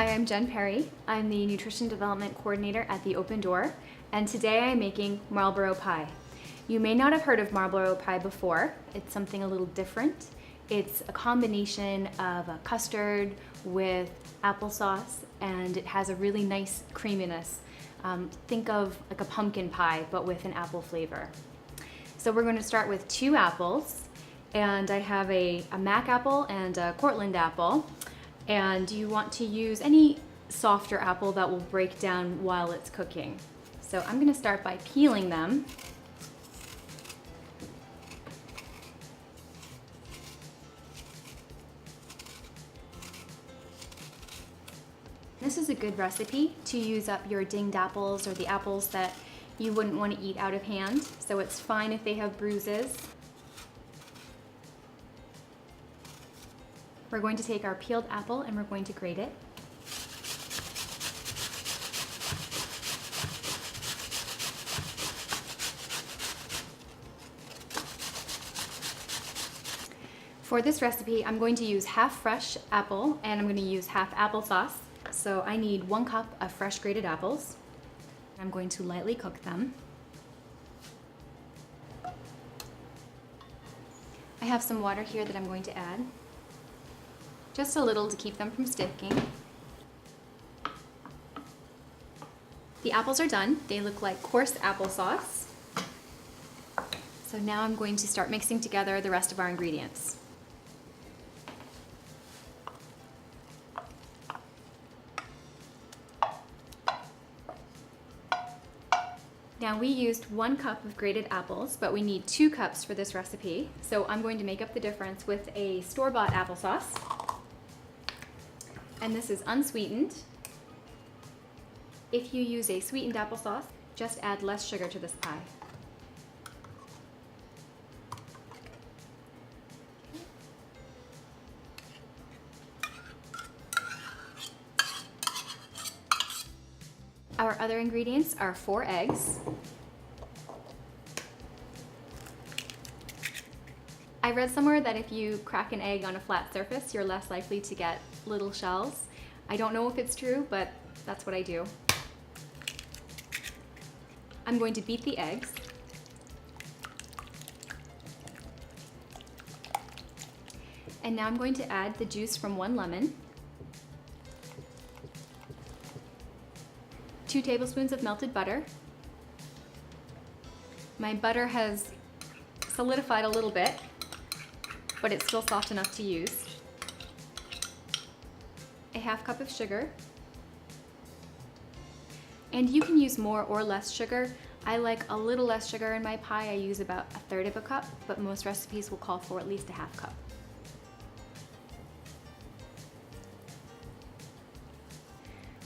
Hi, I'm Jen Perry. I'm the Nutrition Development Coordinator at the Open Door, and today I'm making Marlboro pie. You may not have heard of Marlboro pie before. It's something a little different. It's a combination of a custard with applesauce, and it has a really nice creaminess. Think of like a pumpkin pie, but with an apple flavor. So we're going to start with 2 apples, and I have a Mac apple and a Cortland apple. And you want to use any softer apple that will break down while it's cooking. So I'm going to start by peeling them. This is a good recipe to use up your dinged apples or the apples that you wouldn't want to eat out of hand. So it's fine if they have bruises. We're going to take our peeled apple and we're going to grate it. For this recipe, I'm going to use half fresh apple and I'm going to use half applesauce. So I need 1 cup of fresh grated apples. I'm going to lightly cook them. I have some water here that I'm going to add. Just a little to keep them from sticking. The apples are done. They look like coarse applesauce. So now I'm going to start mixing together the rest of our ingredients. Now we used 1 cup of grated apples, but we need 2 cups for this recipe. So I'm going to make up the difference with a store-bought applesauce. And this is unsweetened. If you use a sweetened applesauce, just add less sugar to this pie. Our other ingredients are 4 eggs. I read somewhere that if you crack an egg on a flat surface, you're less likely to get little shells. I don't know if it's true, but that's what I do. I'm going to beat the eggs. And now I'm going to add the juice from 1 lemon, 2 tablespoons of melted butter. My butter has solidified a little bit, but it's still soft enough to use. A half cup of sugar. And you can use more or less sugar. I like a little less sugar in my pie. I use about 1/3 of a cup, but most recipes will call for at least a half cup.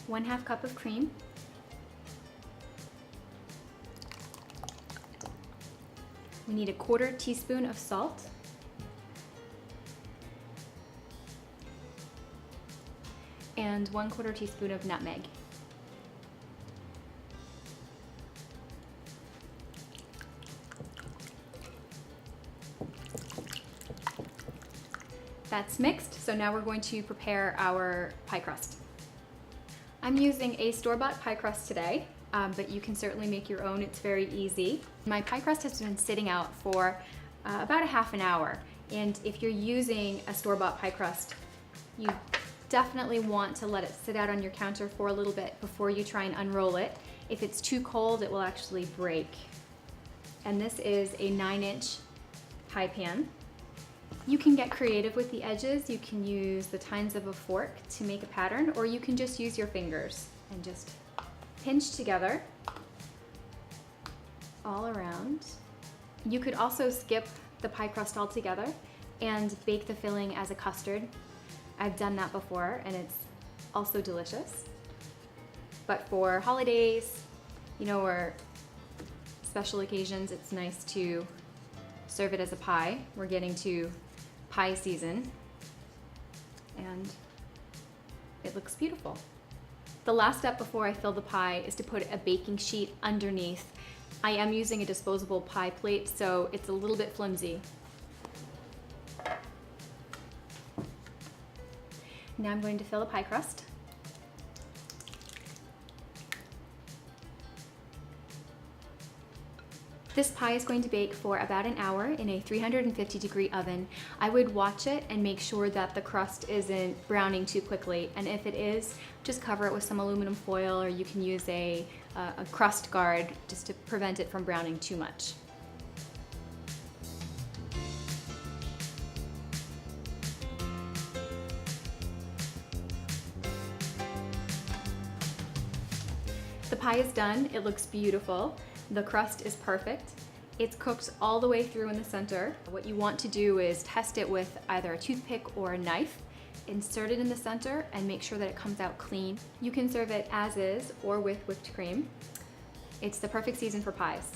½ cup of cream. We need a 1/4 teaspoon of salt. And 1/4 teaspoon of nutmeg. That's mixed, so now we're going to prepare our pie crust. I'm using a store-bought pie crust today, but you can certainly make your own. It's very easy. My pie crust has been sitting out for about a half an hour, and if you're using a store-bought pie crust, you definitely want to let it sit out on your counter for a little bit before you try and unroll it. If it's too cold, it will actually break. And this is a 9-inch pie pan. You can get creative with the edges. You can use the tines of a fork to make a pattern, or you can just use your fingers and just pinch together all around. You could also skip the pie crust altogether and bake the filling as a custard. I've done that before and it's also delicious. But for holidays, or special occasions, it's nice to serve it as a pie. We're getting to pie season and it looks beautiful. The last step before I fill the pie is to put a baking sheet underneath. I am using a disposable pie plate, so it's a little bit flimsy. Now I'm going to fill the pie crust. This pie is going to bake for about an hour in a 350-degree oven. I would watch it and make sure that the crust isn't browning too quickly, and if it is, just cover it with some aluminum foil, or you can use a crust guard just to prevent it from browning too much. The pie is done. It looks beautiful. The crust is perfect. It's cooked all the way through in the center. What you want to do is test it with either a toothpick or a knife. Insert it in the center and make sure that it comes out clean. You can serve it as is or with whipped cream. It's the perfect season for pies.